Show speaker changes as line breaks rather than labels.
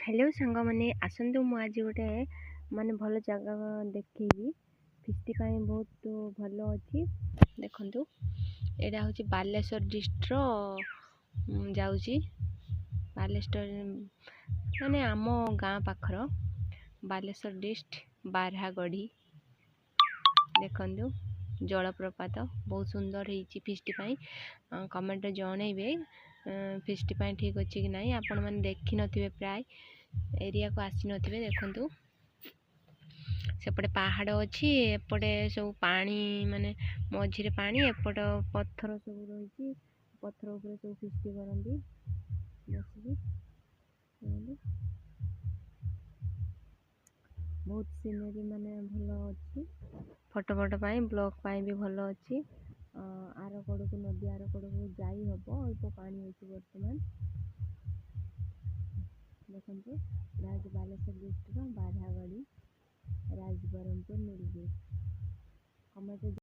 Hello सांग मैंने आसतु मु आज गोटे माने भल जगह देखी फिस्टी बहुत भल अच्छी देखु यहाँ हूँ बालेश्वर डिस्ट्रिक्ट जाऊँगी बालेश्वर माने आम गाँ पाखर बालेश्वर डिस्ट्रिक्ट बारहागढ़ी देखु जलप्रपात बहुत सुंदर होती फिस्टी कमेंट जनइबे फिस्टी ठीक अच्छे कि नहीं आपण मैंने देखी नथिबे प्राय एरिया को आसी नथिबे देखंतु सेपटे पहाड़ अच्छी एपटे सब पानी माने मझिरे पानी एपट पत्थर सब रही पत्थर उपर सब फिस्टी करती बसिकी बहुत सीनरी माने भल अच्छी फोटो ब्लॉग भी भल अच्छी आर कड़ को नदी आर कड़ को जाई हम अल्प पानी अच्छी बर्तमान देखो बालेश्वर डिस्ट्रिक्ट बारहागढ़ी राजबरमपुर।